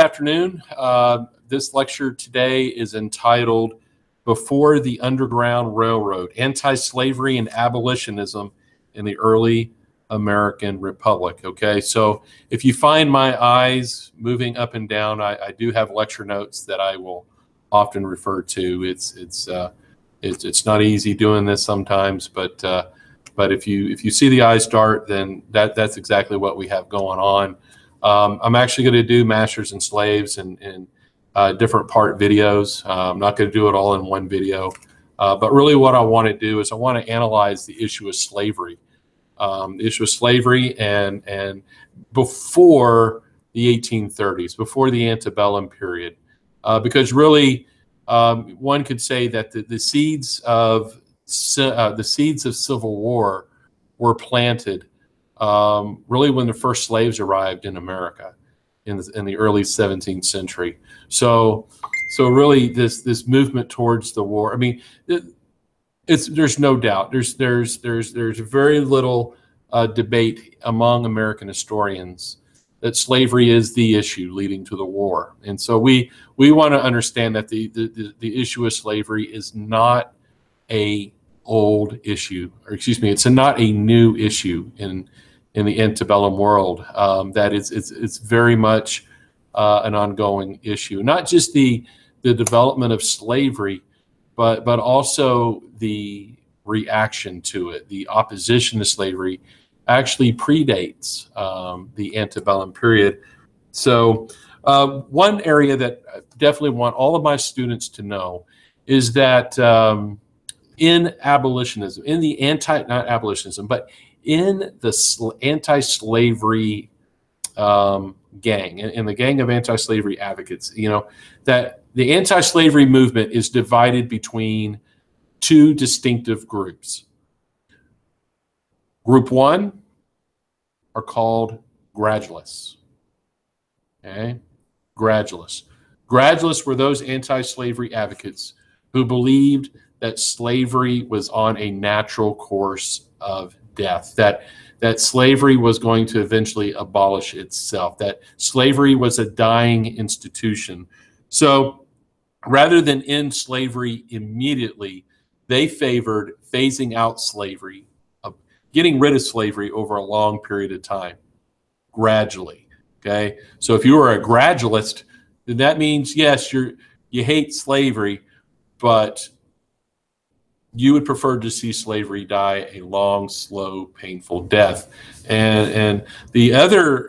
Afternoon. This lecture today is entitled Before the Underground Railroad, Anti-Slavery and Abolitionism in the Early American Republic. Okay, so if you find my eyes moving up and down, I do have lecture notes that I will often refer to. It's not easy doing this sometimes, but if you see the eyes dart, then that's exactly what we have going on. I'm actually going to do Masters and Slaves in different part videos. I'm not going to do it all in one video, but really what I want to do is I want to analyze the issue of slavery, and before the 1830s, before the antebellum period, because really one could say that the seeds of civil war were planted really when the first slaves arrived in America in the early 17th century. So really this movement towards the war. I mean, there's no doubt. There's very little debate among American historians that slavery is the issue leading to the war. And so we want to understand that the issue of slavery is not a old issue, or excuse me, it's not a new issue in the antebellum world. That it's very much an ongoing issue. Not just the development of slavery, but also the reaction to it. The opposition to slavery actually predates the antebellum period. So one area that I definitely want all of my students to know is that in abolitionism, in the not abolitionism, but in the anti-slavery gang, in the gang of anti-slavery advocates, that the anti-slavery movement is divided between two distinctive groups. Group one are called gradualists. Okay, gradualists. Gradualists were those anti-slavery advocates who believed that slavery was on a natural course of death, that slavery was going to eventually abolish itself, that slavery was a dying institution. So rather than end slavery immediately, they favored phasing out slavery, getting rid of slavery over a long period of time, gradually. Okay, so if you were a gradualist, then that means, yes, you hate slavery, but you would prefer to see slavery die a long, slow, painful death. And the other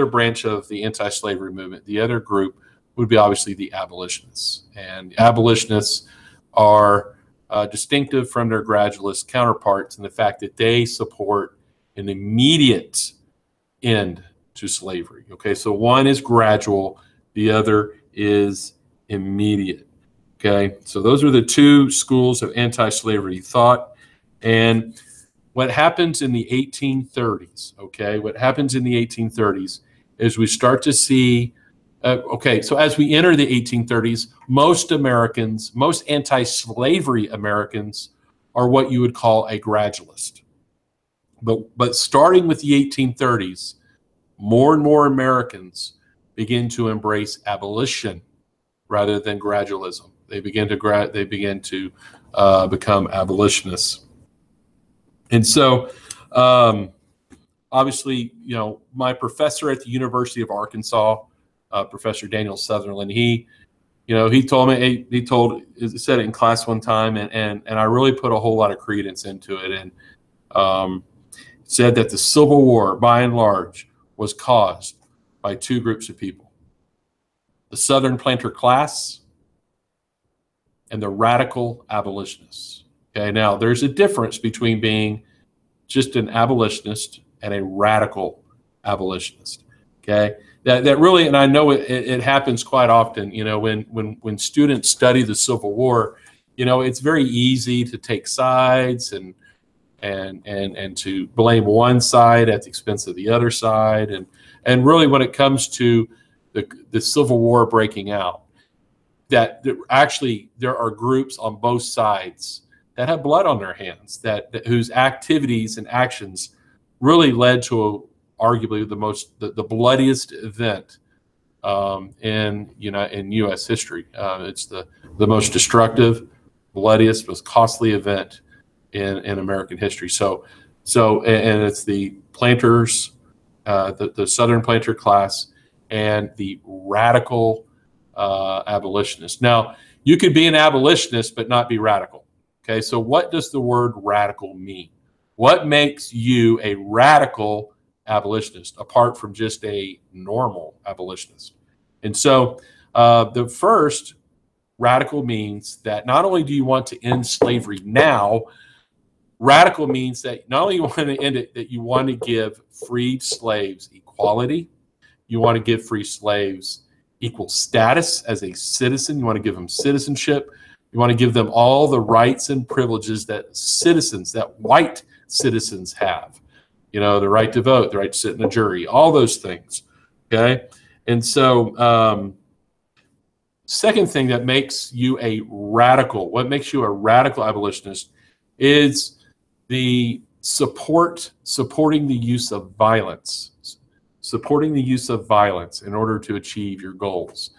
branch of the anti-slavery movement, the other group, would be obviously the abolitionists. And abolitionists are distinctive from their gradualist counterparts in the fact that they support an immediate end to slavery. Okay, so one is gradual, the other is immediate. Okay, so those are the two schools of anti-slavery thought. And what happens in the 1830s, okay, what happens in the 1830s is we start to see, so as we enter the 1830s, most Americans, most anti-slavery Americans are what you would call a gradualist. But starting with the 1830s, more and more Americans begin to embrace abolition rather than gradualism. They begin to become abolitionists. And so, obviously, my professor at the University of Arkansas, Professor Daniel Sutherland, he told me, he said it in class one time, and I really put a whole lot of credence into it, and said that the Civil War, by and large, was caused by two groups of people: the Southern planter class and the radical abolitionists. Okay, now there's a difference between being just an abolitionist and a radical abolitionist. Okay, that really, and I know it happens quite often. When students study the Civil War, it's very easy to take sides and to blame one side at the expense of the other side, and really when it comes to the Civil War breaking out, that actually there are groups on both sides that have blood on their hands, that whose activities and actions really led to arguably the bloodiest event in U.S. history. It's the most destructive, bloodiest, most costly event in American history. And it's the planters, the Southern planter class, and the radical abolitionists. Now, you could be an abolitionist but not be radical. Okay, so what does the word radical mean? What makes you a radical abolitionist apart from just a normal abolitionist? And so the first, radical means that not only do you want to end slavery now, radical means that not only you want to end it, that you want to give freed slaves equality. You want to give free slaves equal status as a citizen. You want to give them citizenship. You want to give them all the rights and privileges that citizens, that white citizens have. You know, the right to vote, the right to sit in a jury, all those things. Okay. And so, second thing that makes you a radical, what makes you a radical abolitionist is the supporting the use of violence. Supporting the use of violence in order to achieve your goals.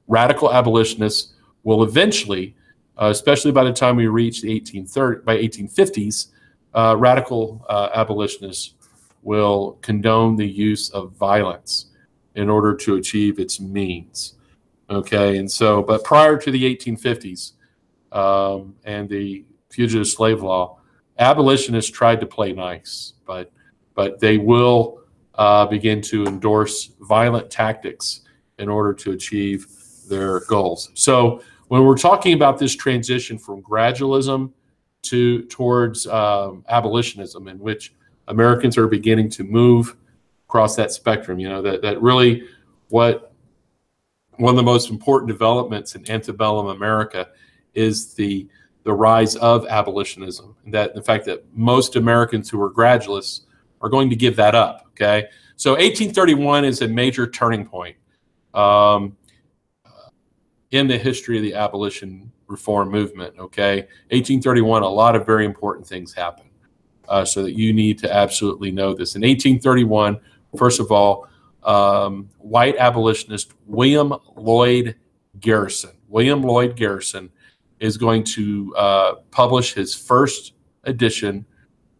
Radical abolitionists will eventually, especially by the time we reach the 1850s, radical abolitionists will condone the use of violence in order to achieve its means. Okay, and so, but prior to the 1850s and the fugitive slave law, abolitionists tried to play nice, but they will begin to endorse violent tactics in order to achieve their goals. So when we're talking about this transition from gradualism towards abolitionism, in which Americans are beginning to move across that spectrum, you know, that really one of the most important developments in antebellum America is the rise of abolitionism. That the fact that most Americans who were gradualists are going to give that up. Okay, so 1831 is a major turning point in the history of the abolition reform movement. Okay, 1831, a lot of very important things happen, so that you need to absolutely know this. In 1831, first of all, white abolitionist William Lloyd Garrison is going to publish his first edition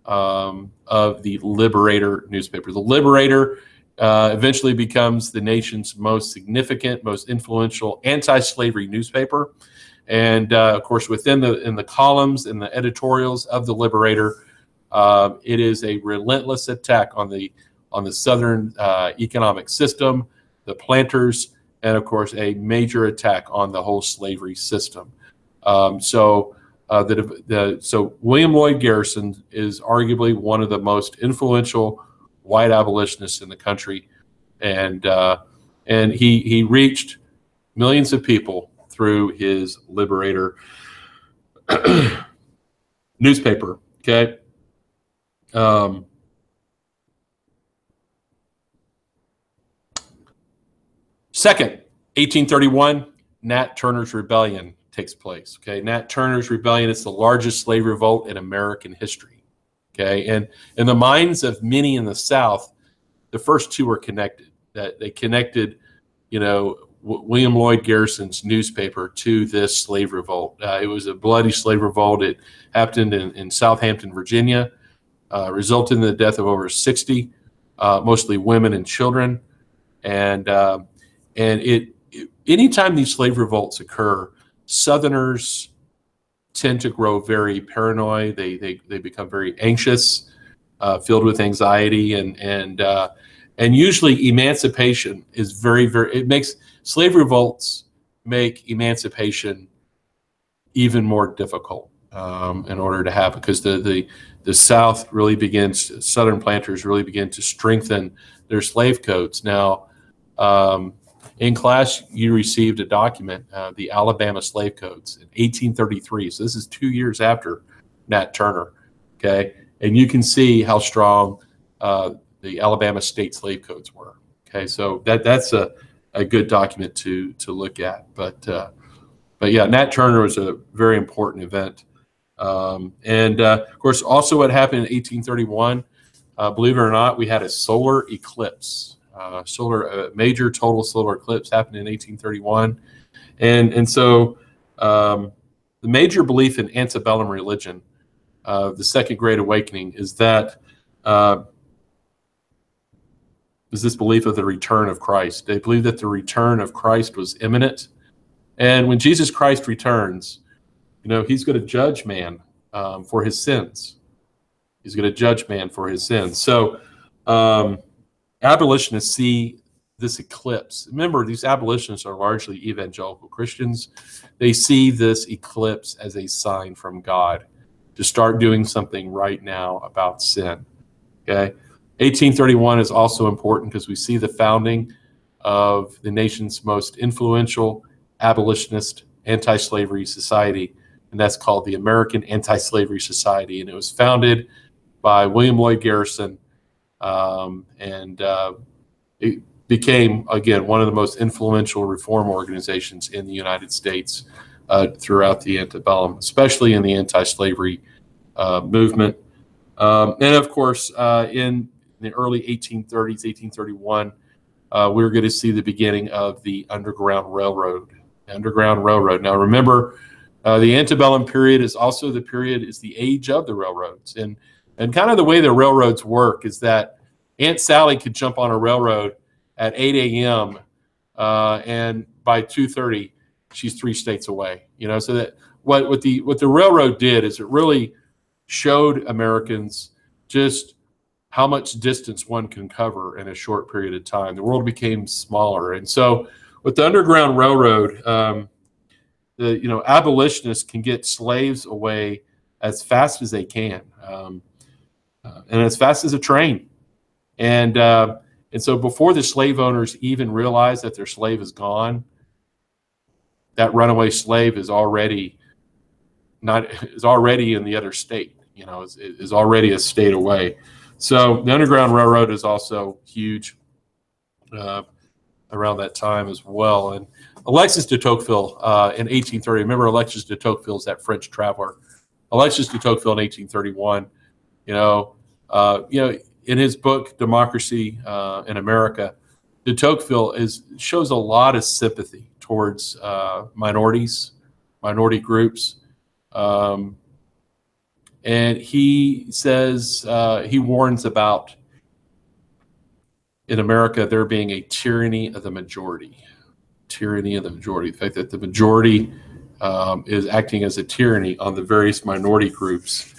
of the Liberator newspaper. The Liberator eventually becomes the nation's most significant, most influential anti-slavery newspaper. And of course, in the columns and the editorials of the Liberator, it is a relentless attack on the Southern economic system, the planters, and of course, a major attack on the whole slavery system. So William Lloyd Garrison is arguably one of the most influential white abolitionists in the country, and he reached millions of people through his Liberator newspaper. Okay. Second, 1831, Nat Turner's Rebellion takes place. Okay, Nat Turner's Rebellion is the largest slave revolt in American history. Okay, and in the minds of many in the South, the first two were connected. That they connected, you know, William Lloyd Garrison's newspaper to this slave revolt. It was a bloody slave revolt. It happened in Southampton, Virginia, resulted in the death of over 60, mostly women and children. And anytime these slave revolts occur, Southerners tend to grow very paranoid. They become very anxious, filled with anxiety, and usually emancipation is very. It makes slave revolts make emancipation even more difficult in order to happen, because the South really begins. Southern planters really begin to strengthen their slave codes. Now, in class, you received a document, the Alabama Slave Codes, in 1833. So this is 2 years after Nat Turner. Okay, and you can see how strong the Alabama state slave codes were. Okay, so that's a good document to look at. But yeah, Nat Turner was a very important event. And of course, also what happened in 1831, believe it or not, we had a solar eclipse. major total solar eclipse happened in 1831, and so the major belief in antebellum religion, the Second Great Awakening, is that is this belief of the return of Christ. They believe that the return of Christ was imminent, and when Jesus Christ returns, he's going to judge man for his sins. He's going to judge man for his sins. So abolitionists see this eclipse. Remember, these abolitionists are largely evangelical Christians. They see this eclipse as a sign from God to start doing something right now about sin. Okay, 1831 is also important because we see the founding of the nation's most influential abolitionist anti-slavery society, and that's called the American Anti-Slavery Society, and it was founded by William Lloyd Garrison, and it became, again, one of the most influential reform organizations in the United States throughout the antebellum, especially in the anti-slavery movement. And of course, in the early 1830s, 1831, we're going to see the beginning of the Underground Railroad. Now, remember, the antebellum period is also the age of the railroads, and kind of the way the railroads work is that Aunt Sally could jump on a railroad at 8 a.m. And by 2:30, she's 3 states away. So that what the railroad did is it really showed Americans just how much distance one can cover in a short period of time. The world became smaller, and so with the Underground Railroad, the abolitionists can get slaves away as fast as they can, and as fast as a train. And so before the slave owners even realize that their slave is gone, that runaway slave is already in the other state. Is already a state away. So the Underground Railroad is also huge around that time as well. And Alexis de Tocqueville in 1830. Remember, Alexis de Tocqueville is that French traveler. Alexis de Tocqueville in 1831. In his book Democracy in America, de Tocqueville shows a lot of sympathy towards minority groups. And he says, he warns about, in America, there being a tyranny of the majority. The fact that the majority is acting as a tyranny on the various minority groups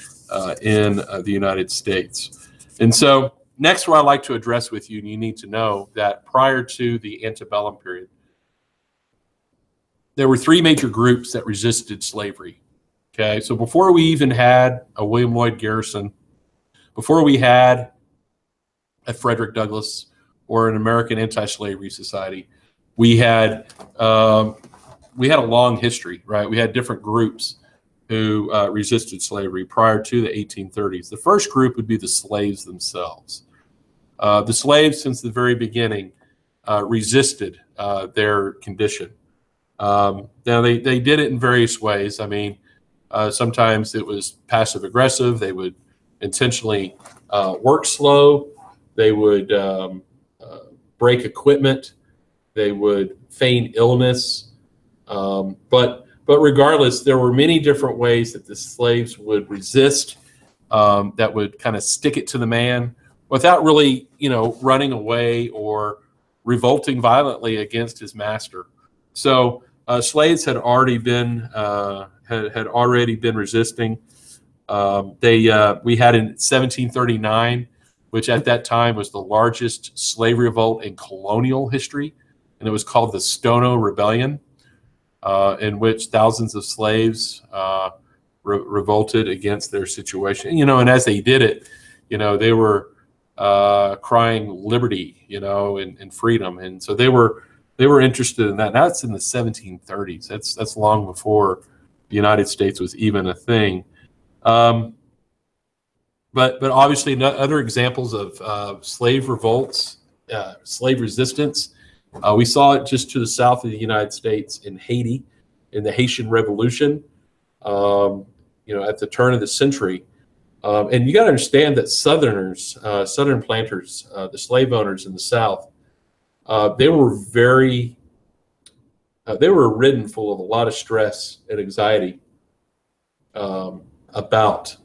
in the United States. And so next, what I'd like to address with you, and you need to know that prior to the antebellum period, there were 3 major groups that resisted slavery. Okay, so before we even had a William Lloyd Garrison, before we had a Frederick Douglass or an American Anti-Slavery Society, we had a long history, right? We had different groups who resisted slavery prior to the 1830s. The first group would be the slaves themselves. The slaves, since the very beginning, resisted their condition. Now, they did it in various ways. I mean, sometimes it was passive aggressive. They would intentionally work slow. They would break equipment. They would feign illness. But regardless, there were many different ways that the slaves would resist, that would kind of stick it to the man without really, running away or revolting violently against his master. So slaves had already been resisting. We had in 1739, which at that time was the largest slave revolt in colonial history, and it was called the Stono Rebellion, in which thousands of slaves revolted against their situation. And as they did it, they were crying liberty, and freedom, and so they were interested in that. Now it's in the 1730s. That's long before the United States was even a thing. But obviously, other examples of slave revolts, slave resistance. We saw it just to the south of the United States in Haiti, in the Haitian Revolution. At the turn of the century. And you got to understand that Southern planters, the slave owners in the South, they were very, they were ridden full of a lot of stress and anxiety about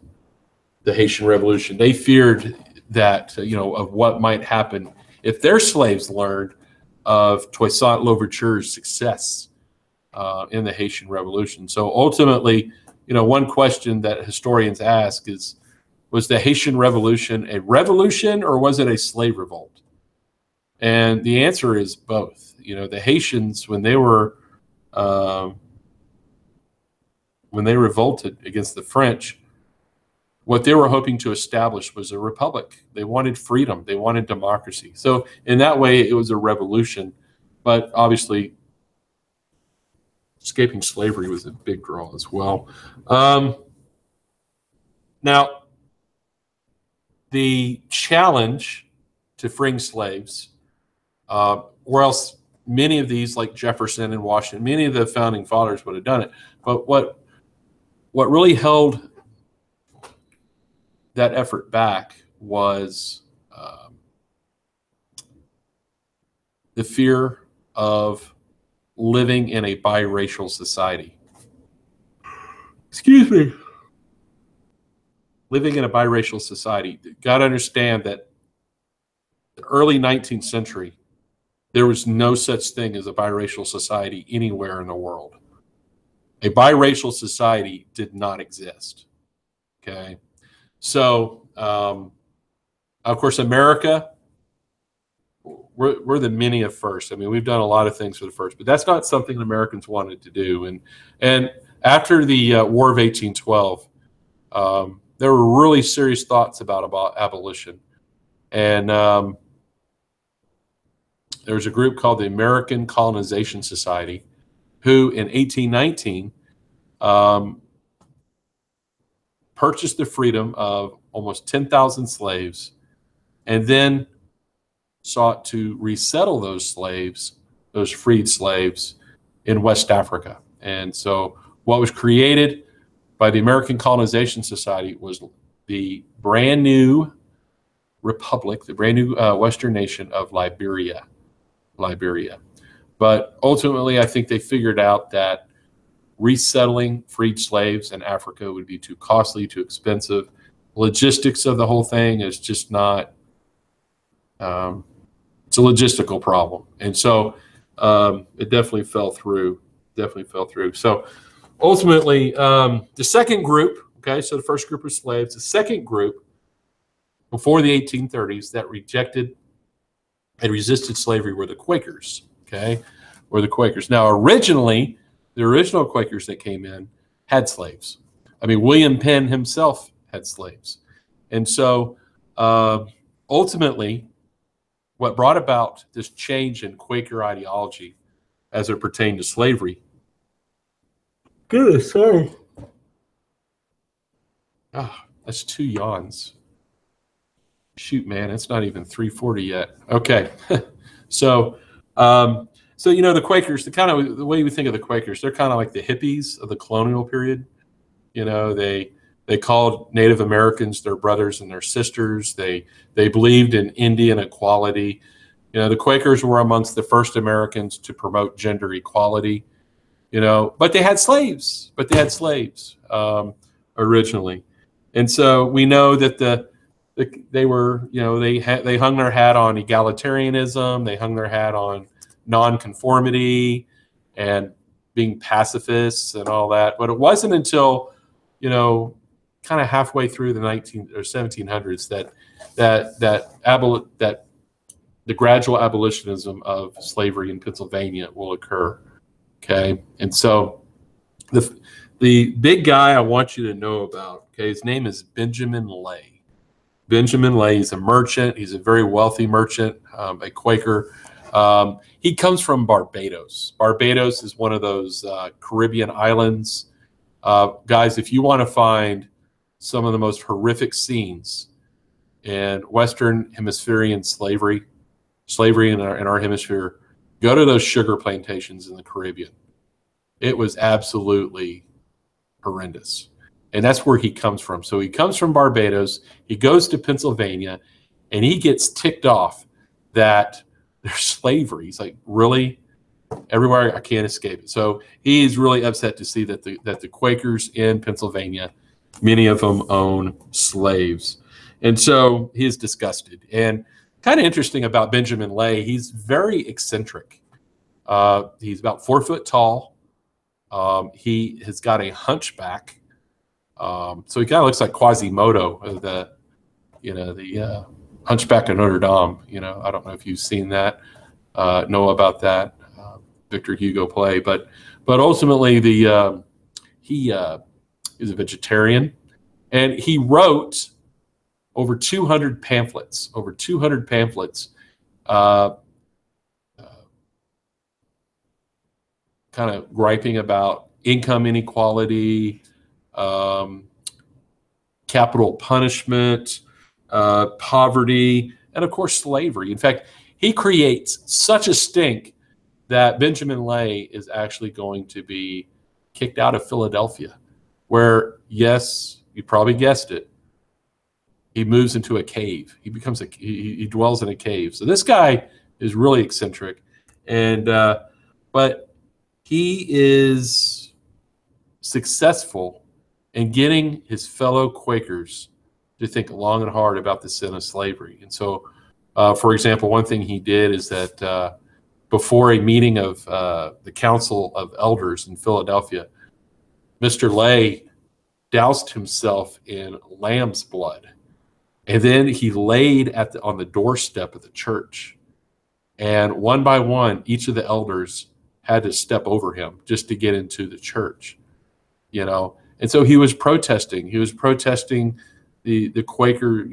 the Haitian Revolution. They feared that, of what might happen if their slaves learned of Toussaint Louverture's success in the Haitian Revolution. So ultimately, one question that historians ask is, was the Haitian Revolution a revolution or was it a slave revolt? And the answer is both. The Haitians, when they revolted against the French, what they were hoping to establish was a republic. They wanted freedom. They wanted democracy. So in that way, it was a revolution. But obviously, escaping slavery was a big draw as well. Now, the challenge to freeing slaves, or else many of these, like Jefferson and Washington, many of the founding fathers would have done it. But what really held that effort back was the fear of living in a biracial society. Excuse me. Living in a biracial society. You got to understand that the early 19th century, there was no such thing as a biracial society anywhere in the world. A biracial society did not exist. Okay. So, of course, America, we're the many of first. I mean, we've done a lot of things for the first, but that's not something the Americans wanted to do. And after the War of 1812, there were really serious thoughts about abolition. And there was a group called the American Colonization Society, who in 1819 purchased the freedom of almost 10,000 slaves, and then sought to resettle those slaves, those freed slaves, in West Africa. And so what was created by the American Colonization Society was the brand new republic, the brand new Western nation of Liberia. But ultimately, I think they figured out that resettling freed slaves in Africa would be too costly, too expensive. Logistics of the whole thing is just not, it's a logistical problem. And so it definitely fell through, So ultimately, the second group, okay, so the first group of slaves, the second group before the 1830s that rejected and resisted slavery were the Quakers, okay, were the Quakers. Now, originally, the original Quakers that came in had slaves. I mean, William Penn himself had slaves. And so ultimately, what brought about this change in Quaker ideology as it pertained to slavery. Goodness, sorry. Ah, that's 2 yawns. Shoot, man, it's not even 3:40 yet. Okay. So the Quakers, the way we think of the Quakers, they're kind of like the hippies of the colonial period. They called Native Americans their brothers and their sisters. They believed in Indian equality. The Quakers were amongst the first Americans to promote gender equality. But they had slaves. Originally, and so we know that they were, they hung their hat on egalitarianism. They hung their hat on nonconformity and being pacifists and all that. But it wasn't until, kind of halfway through the 19 or 1700s that the gradual abolitionism of slavery in Pennsylvania will occur. Okay, and so the big guy I want you to know about, okay, his name is Benjamin Lay. Benjamin Lay, he's a merchant. He's a very wealthy merchant, a Quaker. He comes from Barbados. Barbados is one of those Caribbean islands. Guys, if you want to find some of the most horrific scenes in Western Hemispherian slavery in our hemisphere, go to those sugar plantations in the Caribbean. It was absolutely horrendous. And that's where he comes from. So he comes from Barbados. He goes to Pennsylvania, and he gets ticked off that there's slavery. He's like, really? Everywhere, I can't escape it. So he's really upset to see that the Quakers in Pennsylvania, many of them own slaves. And so he is disgusted. And kind of interesting about Benjamin Lay, he's very eccentric. He's about 4 foot tall. He has got a hunchback. So he kind of looks like Quasimodo, the Hunchback of Notre Dame. I don't know if you've seen that, know about that. Victor Hugo play, but ultimately he is a vegetarian, and he wrote over 200 pamphlets. Kind of griping about income inequality, capital punishment, poverty, and of course slavery. In fact, he creates such a stink that Benjamin Lay is actually going to be kicked out of Philadelphia, where, yes, you probably guessed it, he moves into a cave. He dwells in a cave. So this guy is really eccentric, and but he is successful in getting his fellow Quakers to think long and hard about the sin of slavery. And so, for example, one thing he did is that before a meeting of the Council of Elders in Philadelphia, Mr. Lay doused himself in lamb's blood, and then he laid on the doorstep of the church. And one by one, each of the elders had to step over him just to get into the church, And so he was protesting. He was protesting the Quaker,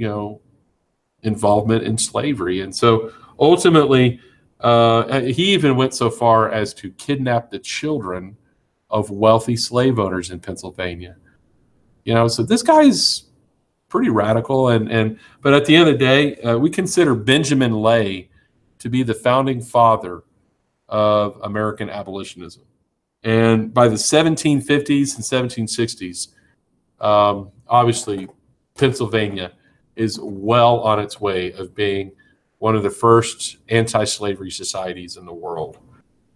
involvement in slavery. And so ultimately, he even went so far as to kidnap the children of wealthy slave owners in Pennsylvania. So this guy's pretty radical. But at the end of the day, we consider Benjamin Lay to be the founding father of American abolitionism. And by the 1750s and 1760s, obviously, Pennsylvania is well on its way of being one of the first anti-slavery societies in the world.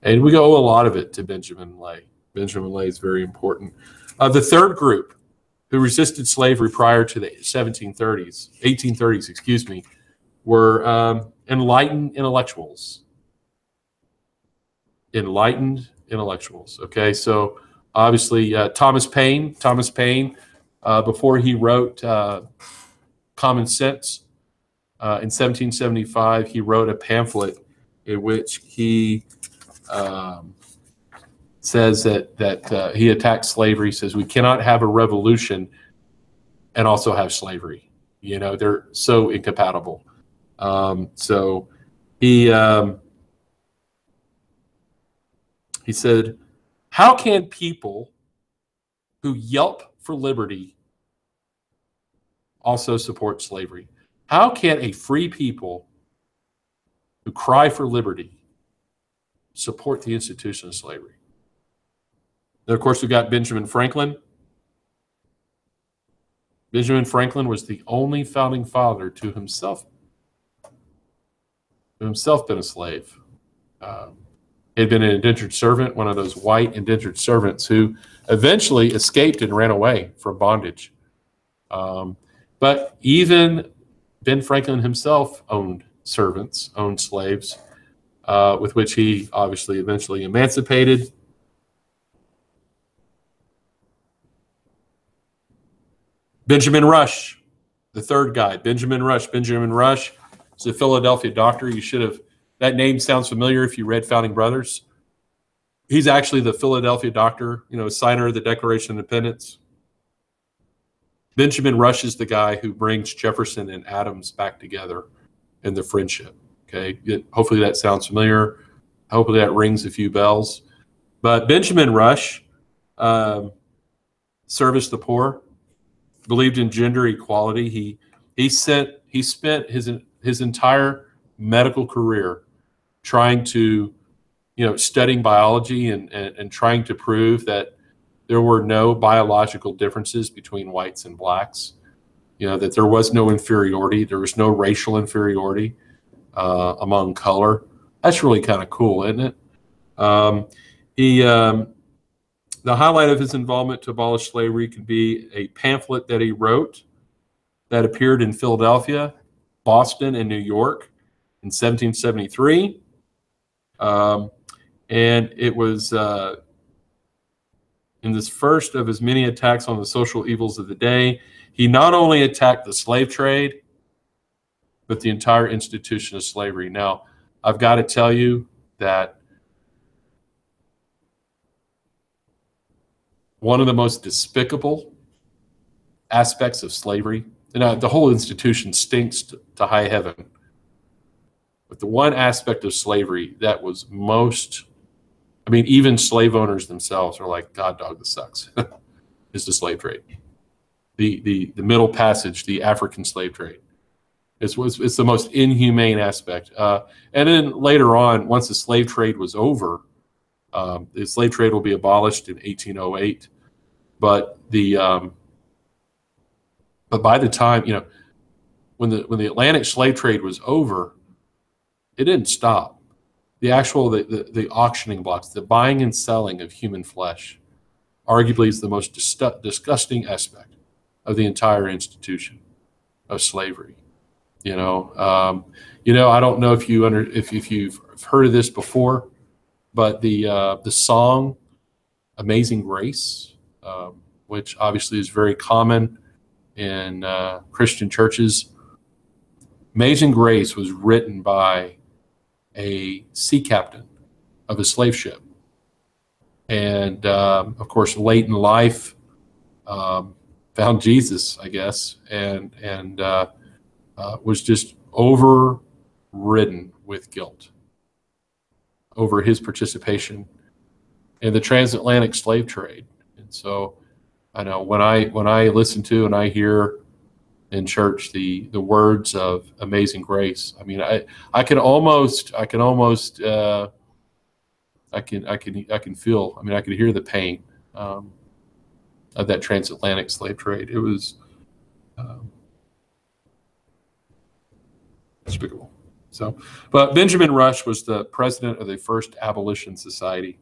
And we owe a lot of it to Benjamin Lay. Benjamin Lay is very important. The third group who resisted slavery prior to the 1830s, were enlightened intellectuals. Okay, so obviously Thomas Paine, before he wrote Common Sense, in 1775, he wrote a pamphlet in which he says that he attacked slavery. He says we cannot have a revolution and also have slavery. They're so incompatible. So he said, how can people who yelp for liberty also support slavery? How can a free people who cry for liberty support the institution of slavery? Then, of course, we've got Benjamin Franklin. Benjamin Franklin was the only founding father to himself been a slave. He had been an indentured servant, one of those white indentured servants who eventually escaped and ran away from bondage. But even Ben Franklin himself owned slaves, with which he obviously eventually emancipated. Benjamin Rush, the third guy, Benjamin Rush. Benjamin Rush is a Philadelphia doctor. That name sounds familiar if you read Founding Brothers. He's actually the Philadelphia doctor, signer of the Declaration of Independence. Benjamin Rush is the guy who brings Jefferson and Adams back together in the friendship. Okay, hopefully that sounds familiar. Hopefully that rings a few bells. But Benjamin Rush serviced the poor, believed in gender equality. He spent his entire medical career trying to, studying biology and trying to prove that there were no biological differences between whites and blacks, that there was no inferiority, there was no racial inferiority among color. That's really kind of cool, isn't it? Um, he The highlight of his involvement to abolish slavery can be a pamphlet that he wrote that appeared in Philadelphia, Boston, and New York in 1773. Um, and it was in this first of his many attacks on the social evils of the day. He not only attacked the slave trade, but the entire institution of slavery. Now, I've got to tell you that one of the most despicable aspects of slavery, and the whole institution stinks to high heaven, but the one aspect of slavery that was most, I mean, even slave owners themselves are like, God, dog, this sucks, is the slave trade. The Middle Passage, the African slave trade. It's the most inhumane aspect. And then later on, once the slave trade was over, the slave trade will be abolished in 1808. But but by the time, when the Atlantic slave trade was over, it didn't stop. The auctioning blocks, the buying and selling of human flesh, arguably is the most disgusting aspect of the entire institution of slavery. I don't know if if you've heard of this before, but the song "Amazing Grace," which obviously is very common in Christian churches. "Amazing Grace" was written by a sea captain of a slave ship, and of course, late in life, found Jesus, I guess, and was just overridden with guilt over his participation in the transatlantic slave trade. And so, I know when I listen to and I hear in church the words of "Amazing Grace," I mean, I can almost I can feel. I mean, I can hear the pain of that transatlantic slave trade. It was despicable. So, but Benjamin Rush was the president of the first abolition society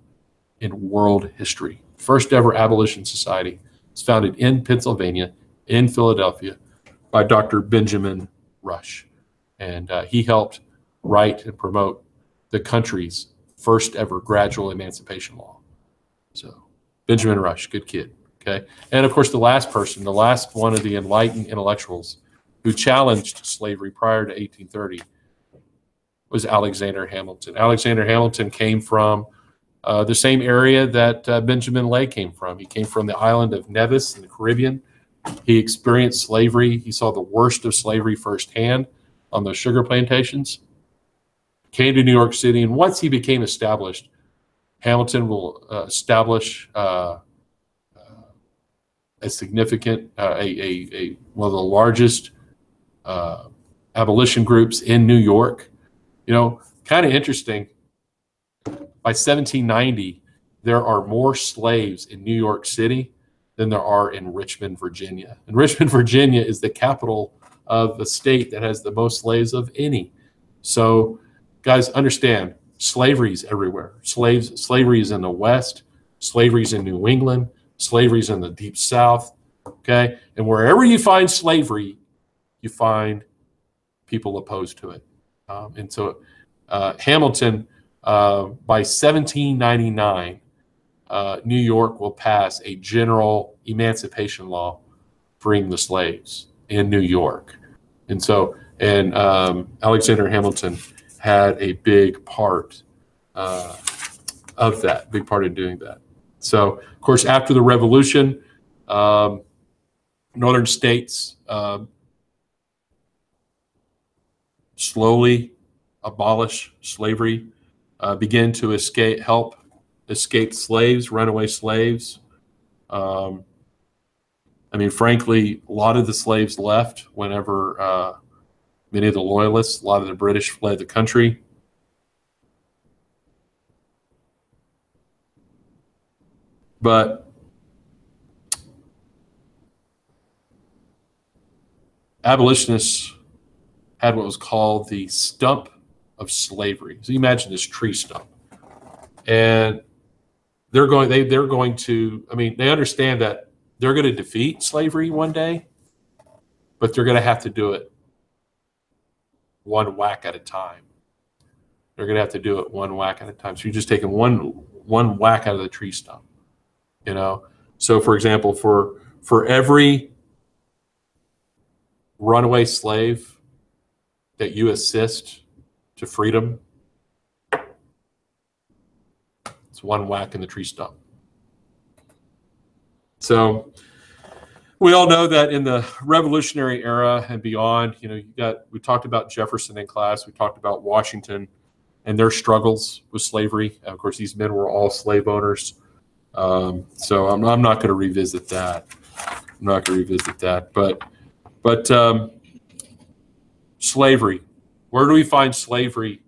in world history. First ever abolition society. It's founded in Pennsylvania, in Philadelphia, by Dr. Benjamin Rush. And he helped write and promote the country's first ever gradual emancipation law. So, Benjamin Rush, good kid. Okay. And of course, the last one of the enlightened intellectuals who challenged slavery prior to 1830 was Alexander Hamilton. Alexander Hamilton came from the same area that Benjamin Lay came from. He came from the island of Nevis in the Caribbean. He experienced slavery. He saw the worst of slavery firsthand on those sugar plantations. Came to New York City, and once he became established, Hamilton will establish a significant, one of the largest abolition groups in New York. Kind of interesting. By 1790, there are more slaves in New York City than there are in Richmond, Virginia. And Richmond, Virginia is the capital of the state that has the most slaves of any. So, guys, understand, slavery is everywhere. Slavery is in the West. Slavery is in New England. Slavery is in the Deep South. Okay? And wherever you find slavery, you find people opposed to it. And so Hamilton, by 1799, New York will pass a general emancipation law freeing the slaves in New York. And so, Alexander Hamilton had a big part of that, big part in doing that. So, of course, after the Revolution, northern states slowly abolish slavery, begin to help escape slaves, runaway slaves. I mean, frankly, a lot of the slaves left whenever many of the loyalists, a lot of the British fled the country. But abolitionists had what was called the stump of slavery. So you imagine this tree stump, and they're going to. I mean, they understand that they're going to defeat slavery one day, but they're going to have to do it one whack at a time. They're going to have to do it one whack at a time. So you're just taking one whack out of the tree stump, you know. So, for example, for every runaway slave that you assist to freedom, it's one whack in the tree stump. So we all know that in the Revolutionary era and beyond, you know, we talked about Jefferson in class, we talked about Washington and their struggles with slavery. Of course, these men were all slave owners. So I'm not going to revisit that. I'm not going to revisit that. But slavery, where do we find slavery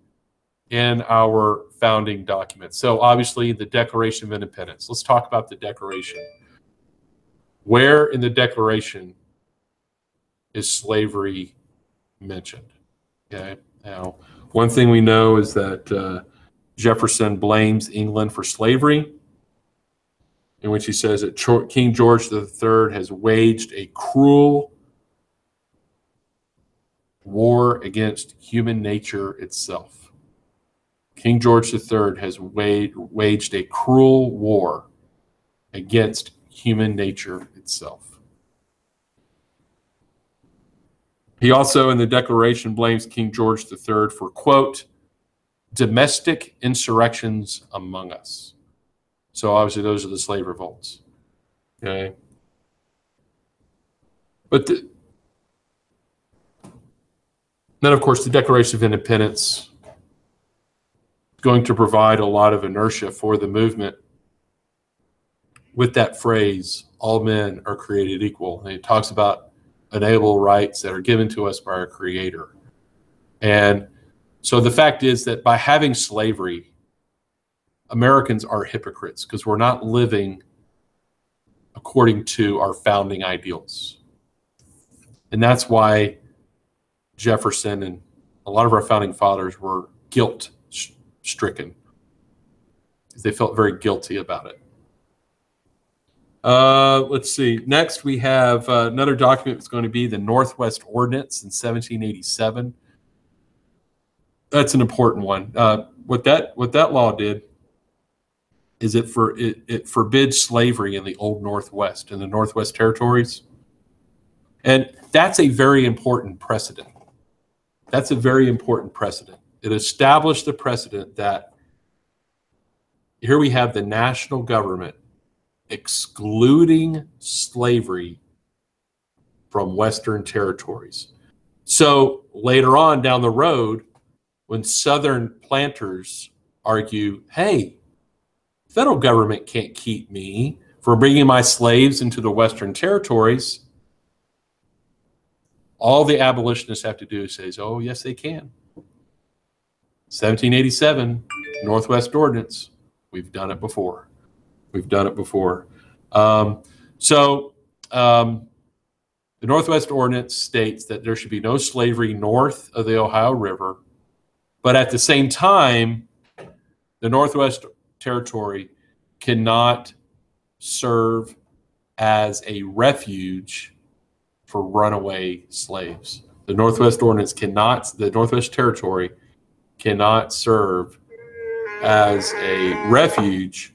in our founding documents? So obviously the Declaration of Independence. Let's talk about the Declaration. Where in the Declaration is slavery mentioned? Okay. Now, one thing we know is that Jefferson blames England for slavery, in which he says that King George III has waged a cruel war against human nature itself. King George III has waged a cruel war against human nature itself. He also, in the Declaration, blames King George III for, quote, domestic insurrections among us. So obviously those are the slave revolts. Okay. But then, of course, the Declaration of Independence is going to provide a lot of inertia for the movement with that phrase, all men are created equal. And it talks about inalienable rights that are given to us by our Creator. And so the fact is that by having slavery, Americans are hypocrites because we're not living according to our founding ideals. And that's why Jefferson and a lot of our founding fathers were guilt-stricken. They felt very guilty about it. Let's see. Next, we have another document that's going to be the Northwest Ordinance in 1787. That's an important one. What that law did is it forbids slavery in the Old Northwest, in the Northwest Territories. And that's a very important precedent. That's a very important precedent. It established the precedent that here we have the national government excluding slavery from Western territories. So later on down the road, when Southern planters argue, hey, federal government can't keep me from bringing my slaves into the Western territories, all the abolitionists have to do is say, oh, yes, they can. 1787, Northwest Ordinance, we've done it before. We've done it before. The Northwest Ordinance states that there should be no slavery north of the Ohio River, but at the same time, the Northwest Territory cannot serve as a refuge for runaway slaves. The Northwest Territory cannot serve as a refuge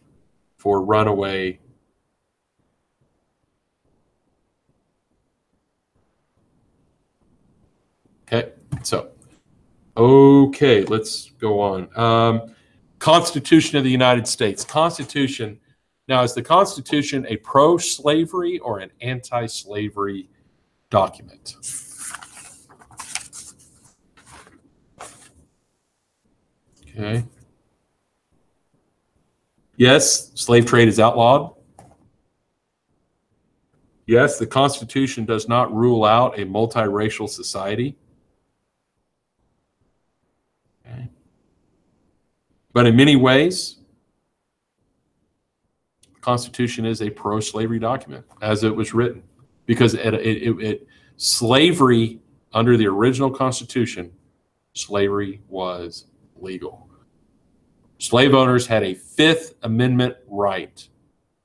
for runaway. Okay, let's go on. Constitution of the United States. Constitution. Now, is the Constitution a pro-slavery or an anti-slavery document? Okay. Yes, slave trade is outlawed. Yes, the Constitution does not rule out a multiracial society. Okay. But in many ways, the Constitution is a pro-slavery document as it was written, because slavery under the original Constitution, slavery was legal. Slave owners had a Fifth Amendment right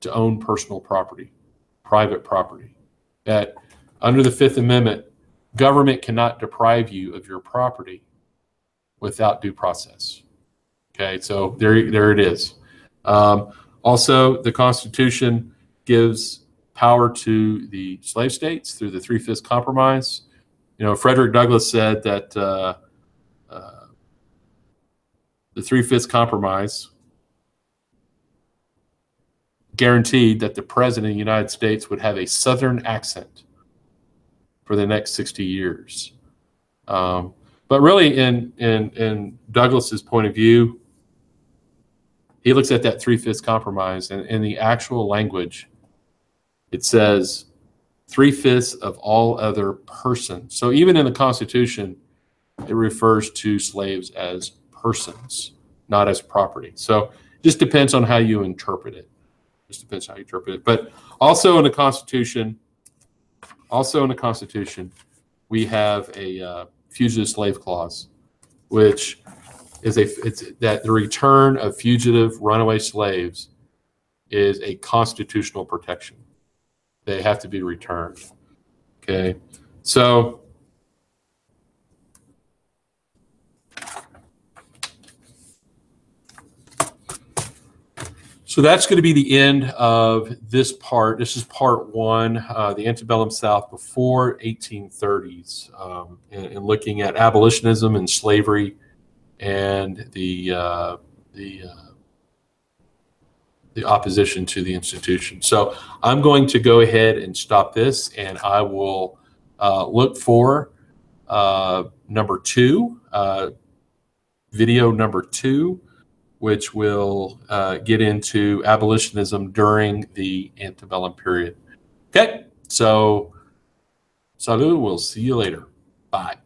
to own personal property, private property. That under the Fifth Amendment, government cannot deprive you of your property without due process. Okay, so there it is. Also, the Constitution gives power to the slave states through the Three-Fifths Compromise. You know, Frederick Douglass said that the Three-Fifths Compromise guaranteed that the President of the United States would have a Southern accent for the next 60 years. But really, in Douglass's point of view, he looks at that Three-Fifths Compromise, and in the actual language, it says 3/5 of all other persons. So even in the Constitution, it refers to slaves as persons, not as property. So it just depends on how you interpret it. Just depends how you interpret it. But also in the Constitution, we have a fugitive slave clause, which is that the return of fugitive runaway slaves is a constitutional protection. They have to be returned. Okay, so that's going to be the end of this part. This is part one, the antebellum South before 1830s, and looking at abolitionism and slavery and the opposition to the institution. So I'm going to go ahead and stop this, and I will look for number two, video number two, which will get into abolitionism during the antebellum period. Okay, so salut, we'll see you later. Bye.